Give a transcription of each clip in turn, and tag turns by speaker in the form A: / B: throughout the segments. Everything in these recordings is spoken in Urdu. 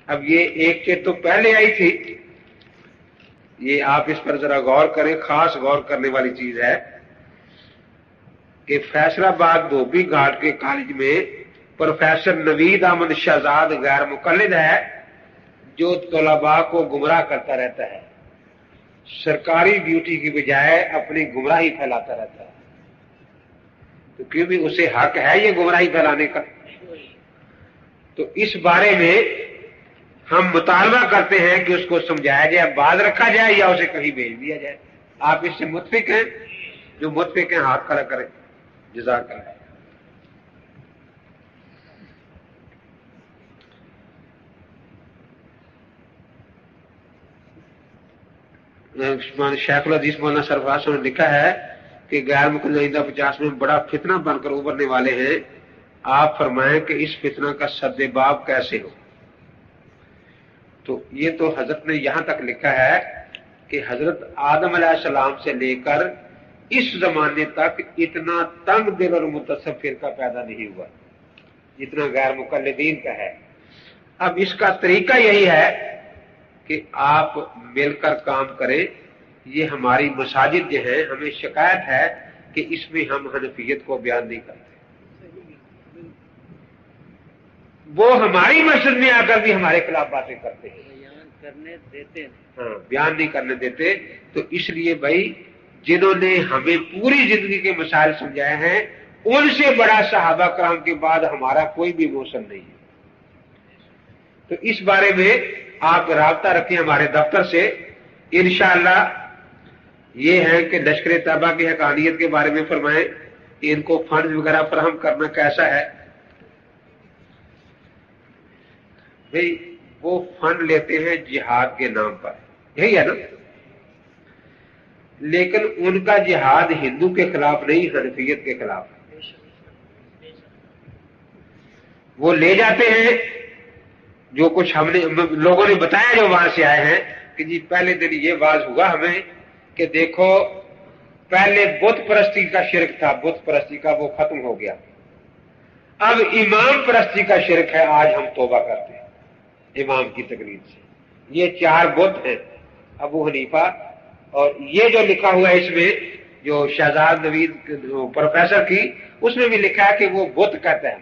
A: اب یہ ایک چیز تو پہلے آئی تھی، یہ آپ اس پر ذرا غور کریں، خاص غور کرنے والی چیز ہے کہ فیصل آباد دھوبی گھاٹ کے کالج میں پروفیسر نوید احمد شہزاد غیر مقلد ہے جو طلباء کو گمراہ کرتا رہتا ہے، سرکاری ڈیوٹی کی بجائے اپنی گمراہی پھیلاتا رہتا ہے، تو کیونکہ اسے حق ہے یہ گمراہی پھیلانے کا۔ تو اس بارے میں ہم مطالبہ کرتے ہیں کہ اس کو سمجھایا جائے، باز رکھا جائے یا اسے کہیں بھیج دیا جائے۔ آپ اس سے متفق ہیں؟ جو متفق ہیں ہاتھ کھڑا کریں، جزاک اللہ۔ شیخ الحدیث مولانا سرفراز نے لکھا ہے کہ غیر مقلد 50 میں بڑا فتنہ بن کر ابھرنے والے ہیں، آپ فرمائیں کہ اس فتنہ کا سد باب کیسے ہو؟ تو یہ تو حضرت نے یہاں تک لکھا ہے کہ حضرت آدم علیہ السلام سے لے کر اس زمانے تک اتنا تنگ دل اور متصب فرقہ پیدا نہیں ہوا جتنا غیر مقلدین کا ہے۔ اب اس کا طریقہ یہی ہے کہ آپ مل کر کام کریں۔ یہ ہماری مساجد جو ہیں، ہمیں شکایت ہے کہ اس میں ہم حنفیت کو بیان نہیں کرتے، وہ ہماری مسجد میں آ کر بھی ہمارے خلاف باتیں کرتے ہیں، بیان کرنے دیتے، ہاں بیان نہیں کرنے دیتے۔ تو اس لیے بھائی جنہوں نے ہمیں پوری زندگی کے مسائل سمجھائے ہیں، ان سے بڑا صحابہ کرام کے بعد ہمارا کوئی بھی موصل نہیں ہے۔ تو اس بارے میں آپ رابطہ رکھیں ہمارے دفتر سے، انشاءاللہ۔ یہ ہے کہ لشکر طیبہ کی حقانیت کے بارے میں فرمائیں کہ ان کو فنڈ وغیرہ فراہم کرنا کیسا ہے؟ بھئی وہ فنڈ لیتے ہیں جہاد کے نام پر، یہی ہے نا، لیکن ان کا جہاد ہندو کے خلاف نہیں، حنفیت کے خلاف ہے۔ وہ لے جاتے ہیں جو کچھ ہم نے لوگوں نے بتایا جو وہاں سے آئے ہیں کہ جی پہلے دن یہ واز ہوا ہمیں کہ دیکھو پہلے بت پرستی کا شرک تھا، بت پرستی کا وہ ختم ہو گیا، اب امام پرستی کا شرک ہے، آج ہم توبہ کرتے ہیں امام کی تقریر سے۔ یہ 4 بت ہیں، ابو حنیفہ، اور یہ جو لکھا ہوا ہے اس میں جو شہزاد نوید پروفیسر کی، اس میں بھی لکھا ہے کہ وہ بت کہتا ہے،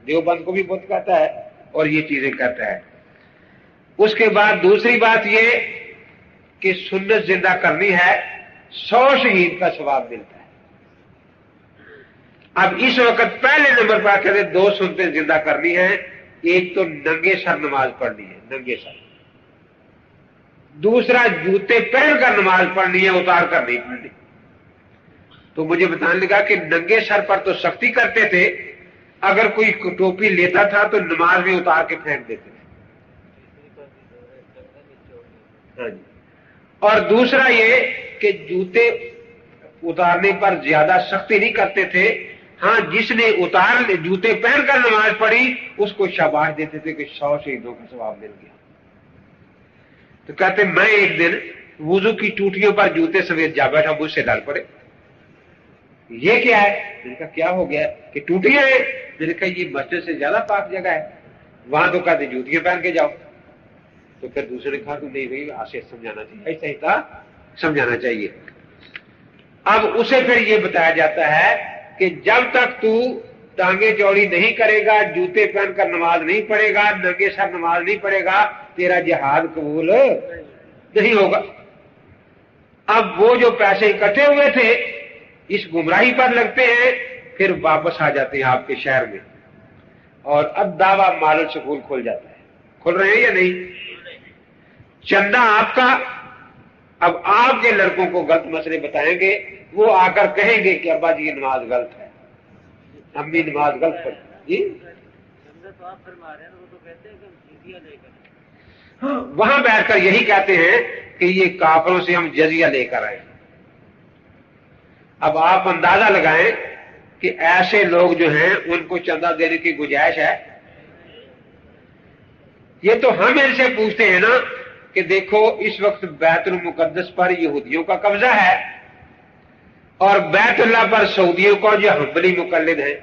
A: دیوبند کو بھی بت کہتا ہے اور یہ چیزیں کہتا ہے۔ اس کے بعد دوسری بات یہ کہ سنت زندہ کرنی ہے، 100 شہید کا ثواب ملتا ہے۔ اب اس وقت پہلے نمبر پر کہتے 2 سنتیں زندہ کرنی ہے، ایک تو ننگے سر نماز پڑھنی ہے، ننگے سر، دوسرا جوتے پہن کر نماز پڑھنی ہے، اتار کر نہیں پڑھنی۔ تو مجھے بتانے لگا کہ ننگے سر پر تو سختی کرتے تھے، اگر کوئی ٹوپی لیتا تھا تو نماز میں اتار کے پھینک دیتے تھے۔ ہاں جی۔ اور دوسرا یہ کہ جوتے اتارنے پر زیادہ سختی نہیں کرتے تھے، ہاں جس نے جوتے پہن کر نماز پڑھی اس کو شاباش دیتے تھے کہ 100 شہیدوں کا ثواب مل گیا۔ تو کہتے میں ایک دن وضو کی ٹوٹیوں پر جوتے سمیت جا بیٹھا، مجھ سے ڈر پڑے، یہ کیا ہے؟ میں نے کہا کیا ہو گیا کہ ٹوٹیاں ہیں؟ میں نے کہا یہ مسجد سے زیادہ پاک جگہ ہے، وہاں تو کہتے جوتیاں پہن کے جاؤ۔ تو پھر دوسرے نے کہا کہ نہیں بھائی آسے سمجھانا چاہیے، ایسا ہی تھا، سمجھانا چاہیے۔ اب اسے پھر یہ بتایا جاتا ہے کہ جب تک تو ٹانگیں چوڑی نہیں کرے گا، جوتے پہن کر نماز نہیں پڑھے گا، ننگے سر نماز نہیں پڑھے گا، تیرا جہاد قبول نہیں ہوگا۔ اب وہ جو پیسے اکٹھے ہوئے تھے اس گمراہی پر لگتے ہیں، پھر واپس آ جاتے ہیں آپ کے شہر میں، اور اب دعویٰ مال سکول کھل جاتا ہے۔ کھل رہے ہیں یا نہیں؟ چندہ آپ کا، اب آپ کے لڑکوں کو غلط مسئلے بتائیں گے، وہ آ کر کہیں گے کہ ابا جی یہ نماز غلط ہے، امی نماز غلط پڑھی جی، ہاں وہاں بیٹھ کر یہی کہتے ہیں کہ یہ کافروں سے ہم جزیہ لے کر آئے۔ اب آپ اندازہ لگائیں کہ ایسے لوگ جو ہیں ان کو چندہ دینے کی گنجائش ہے؟ یہ تو ہم ان سے پوچھتے ہیں نا کہ دیکھو اس وقت بیت المقدس پر یہودیوں کا قبضہ ہے اور بیت اللہ پر سعودیوں کو جو حنبلی مقلد ہیں،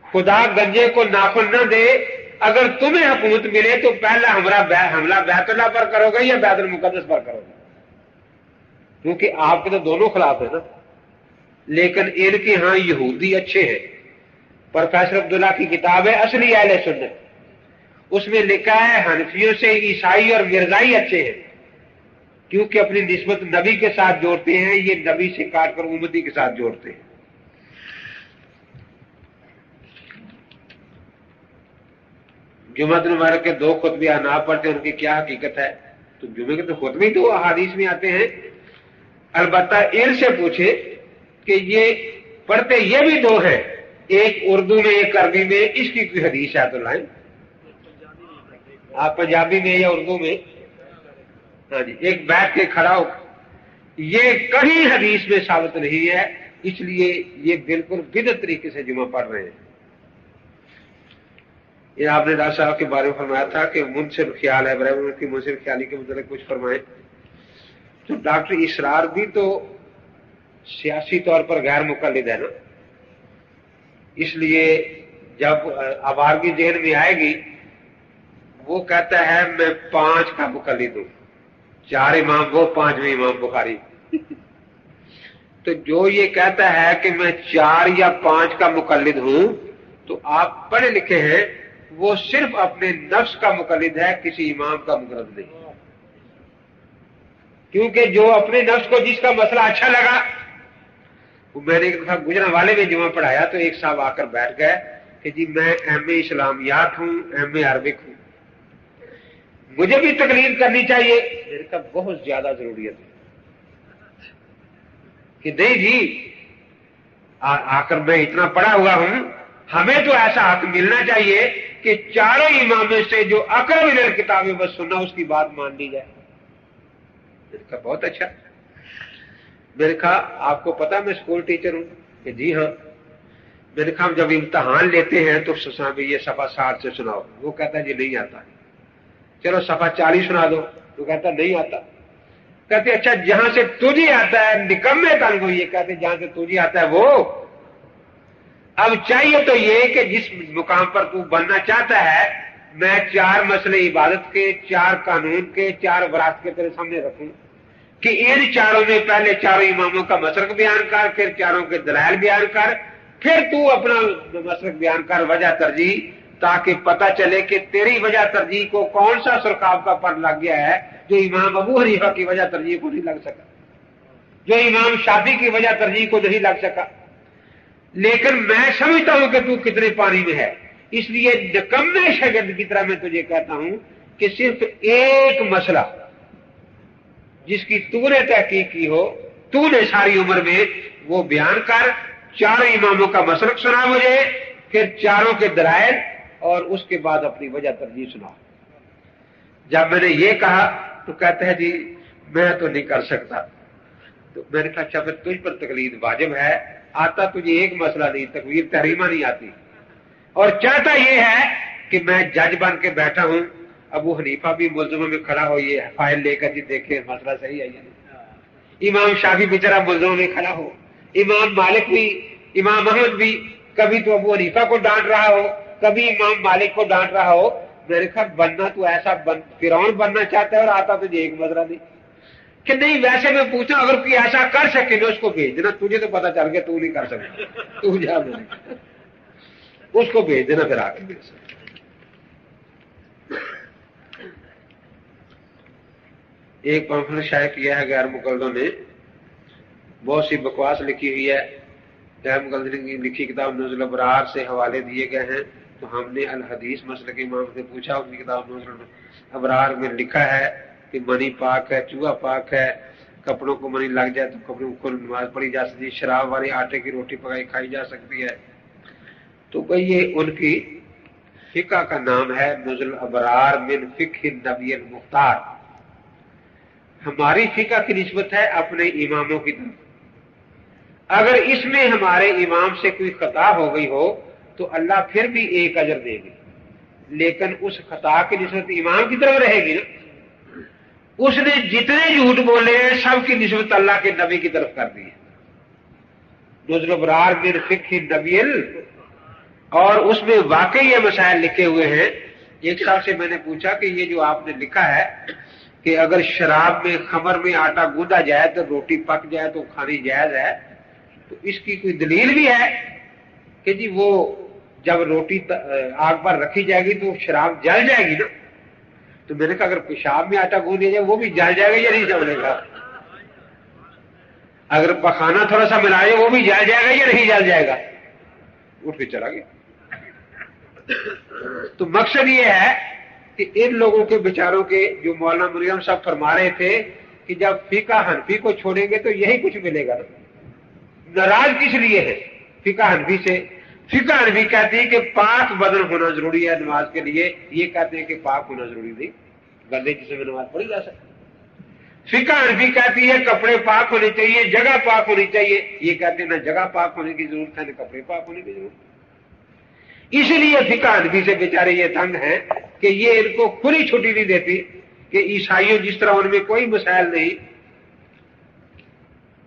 A: خدا گنجے کو ناخن نہ دے اگر تمہیں حکومت ملے تو پہلا حملہ بیت اللہ پر کرو گے یا بیت المقدس پر کرو گے؟ کیونکہ آپ کے تو دونوں خلاف ہیں نا. لیکن ان کے ہاں یہودی اچھے ہیں. پروفیسر عبداللہ کی کتاب ہے اصلی اہل سنت، اس میں لکھا ہے حنفیوں سے عیسائی اور مرزائی اچھے ہیں، کیونکہ اپنی نسبت نبی کے ساتھ جوڑتے ہیں، یہ نبی سے کاٹ کر امتی کے ساتھ جوڑتے ہیں. جمعہ مبارک کے 2 خطبے احناف پڑھتے ہیں، ان کی کیا حقیقت ہے؟ تو جمعے کے تو خطبے تو احادیث میں آتے ہیں. البتہ ان سے پوچھے کہ یہ پڑھتے یہ بھی 2 ہیں، ایک اردو میں ایک عربی میں، اس کی کوئی حدیث ہے تو لائیں. آپ پنجابی میں یا اردو میں؟ ہاں جی، ایک بیٹھ کے کھڑا ہو. یہ کہیں حدیث میں ثابت نہیں ہے، اس لیے یہ بالکل بدعت طریقے سے جمعہ پڑھ رہے ہیں. یہ آپ نے ڈاکٹر صاحب کے بارے میں فرمایا تھا کہ منصف خیال ہے، ابراہیم کی منصف خیالی کے متعلق کچھ فرمائیں. تو ڈاکٹر اسرار بھی تو سیاسی طور پر غیر مقلد ہے نا، اس لیے جب آوارگی ذہن میں آئے گی وہ کہتا ہے میں 5 کا مقلد ہوں، 4 امام وہ 5ویں امام بخاری. تو جو یہ کہتا ہے کہ میں 4 یا 5 کا مقلد ہوں تو آپ پڑھے لکھے ہیں، وہ صرف اپنے نفس کا مقلد ہے، کسی امام کا مقلد نہیں. کیونکہ جو اپنے نفس کو جس کا مسئلہ اچھا لگا، وہ میں نے ایک دفعہ گجران والے میں جمعہ پڑھایا تو ایک صاحب آ کر بیٹھ گئے کہ جی میں ایم اے اسلامیات ہوں، ایم اے عربک ہوں، مجھے بھی تقلید کرنی چاہیے. میرے کا بہت زیادہ ضروریت ہے کہ نہیں جی آ کر میں اتنا پڑھا ہوا ہوں، ہمیں تو ایسا حق ملنا چاہیے کہ 4 اماموں سے جو اقرب الی الکتاب و سنہ اس کی بات مان لی جائے. میرے کہا بہت اچھا. میں نے کہا آپ کو پتا میں اسکول ٹیچر ہوں؟ کہ جی ہاں. میں نے کہا ہم جب امتحان لیتے ہیں تو یہ صفحہ 60 سے سناؤ. وہ کہتا ہے جی نہیں آتا. چلو صفحہ 40 سنا دو. وہ کہتا نہیں آتا. کہتے اچھا جہاں سے تجھے آتا ہے نکمے تن کو، یہ کہتے جہاں سے تجھے آتا ہے وہ. اب چاہیے تو یہ کہ جس مقام پر تو بننا چاہتا ہے میں 4 مسئلے عبادت کے، 4 قانون کے، 4 وراثت کے تیرے سامنے رکھوں کہ ان 4 میں پہلے 4 اماموں کا مسلک بیان کر، پھر 4 کے دلائل بیان کر، پھر تو اپنا مسلک بیان کر، وجہ ترجیح، تاکہ پتہ چلے کہ تیری وجہ ترجیح کو کون سا سرکاب کا پر لگ گیا ہے جو امام ابو حنیفہ کی وجہ ترجیح کو نہیں لگ سکا، جو امام شافعی کی وجہ ترجیح کو نہیں لگ سکا. لیکن میں سمجھتا ہوں کہ تو کتنے پانی میں ہے، اس لیے نکمے شاگرد کی طرح میں تجھے کہتا ہوں کہ صرف ایک مسئلہ جس کی تو نے تحقیق کی ہو، تو نے ساری عمر میں، وہ بیان کر. 4 اماموں کا مسلک سنا مجھے، پھر 4 کے دلائل، اور اس کے بعد اپنی وجہ ترجیح سنا. جب میں نے یہ کہا تو کہتے ہیں جی میں تو نہیں کر سکتا. تو میں نے کہا اچھا پھر تجھ پر تقلید واجب ہے. آتا تجھے ایک مسئلہ نہیں، تکبیر تحریمہ نہیں آتی، اور چاہتا یہ ہے کہ میں جج بن کے بیٹھا ہوں، ابو حنیفہ بھی ملزموں میں کھڑا ہو، یہ فائل لے کر جی دیکھیں مسئلہ صحیح ہے یا نہیں. امام شافعی بیچارہ ملزموں میں کھڑا ہو، امام مالک بھی، امام احمد بھی، کبھی تو ابو حنیفہ کو ڈانٹ رہا ہو، کبھی امام مالک کو ڈانٹ رہا ہو. میرے خیال بننا تو ایسا فرعون بننا چاہتا ہے، اور آتا تجھے ایک مسئلہ نہیں. کہ نہیں ویسے میں پوچھا اگر کوئی ایسا کر سکے تو اس کو بھیج دینا. تجھے تو پتا چل گیا تو نہیں کر سکتا، تو جا اس کو بھیج دینا پھر آ کے میرے ساتھ. ایک پمفلٹ شائع کیا ہے غیر مقلدوں نے، بہت سی بکواس لکھی ہوئی ہے. غیر مقلدوں کی لکھی کتاب نزل الابرار سے حوالے دیے گئے ہیں. تو ہم نے الحدیث مسئلہ کے امام سے پوچھا، ان کی کتاب نزل الابرار میں لکھا ہے کہ منی پاک ہے، چوہا پاک ہے، کپڑوں کو منی لگ جائے تو کپڑوں کو نماز پڑھی جا سکتی ہے، شراب والی آٹے کی روٹی پکائی کھائی جا سکتی ہے. تو بھئی یہ ان کی فقہ کا نام ہے نزل الابرار من فقہ النبی المختار. ہماری فقہ کی نسبت ہے اپنے اماموں کی طرف. اگر اس میں ہمارے امام سے کوئی خطا ہو گئی ہو تو اللہ پھر بھی ایک اجر دے گی، لیکن اس خطا کی نسبت امام کی طرف رہے گی نا. اس نے جتنے جھوٹ بولے ہیں سب کی نسبت اللہ کے نبی کی طرف کر دی ہے. نزل الابرار من فقہ النبی اور اس میں واقعی یہ مسائل لکھے ہوئے ہیں ایک صاحب سے میں نے پوچھا کہ یہ جو آپ نے لکھا ہے کہ اگر شراب میں خمر میں آٹا گوندا جائے تو روٹی پک جائے تو کھانی جائز ہے، تو اس کی کوئی دلیل بھی ہے کہ جی وہ جب روٹی آگ پر رکھی جائے گی تو شراب جل جائے گی نا؟ تو میں نے کہا اگر پیشاب میں آٹا گوند دیا جائے وہ بھی جل جائے گا یا نہیں جلے گا؟ اگر پخانا تھوڑا سا ملائے وہ بھی جل جائے گا یا نہیں جل جائے گا؟ اٹھ کے چلا گیا۔ تو مقصد یہ ہے کہ ان لوگوں کے بیچاروں کے جو مولانا مریم صاحب فرما رہے تھے کہ جب فقہ حنفی کو چھوڑیں گے تو یہی کچھ ملے گا، ناراض کس لیے ہے فقہ حنفی سے؟ فقہ حنفی کہتی ہے کہ پاک بدن ہونا ضروری ہے نماز کے لیے، یہ کہتے ہیں کہ پاک ہونا ضروری نہیں، گندے جسم میں نماز پڑھی جا سکتی۔ فقہ حنفی کہتی ہے کپڑے پاک ہونے چاہیے، جگہ پاک ہونی چاہیے، یہ کہتے ہیں نہ جگہ پاک ہونے کی ضرورت ہے نہ کپڑے پاک ہونے کی ضرورت ہے۔ اس لیے فقہ حنفی سے بیچارے یہ تنگ ہیں کہ یہ ان کو کھلی چھٹی نہیں دیتی کہ عیسائیوں جس طرح ان میں کوئی مسائل نہیں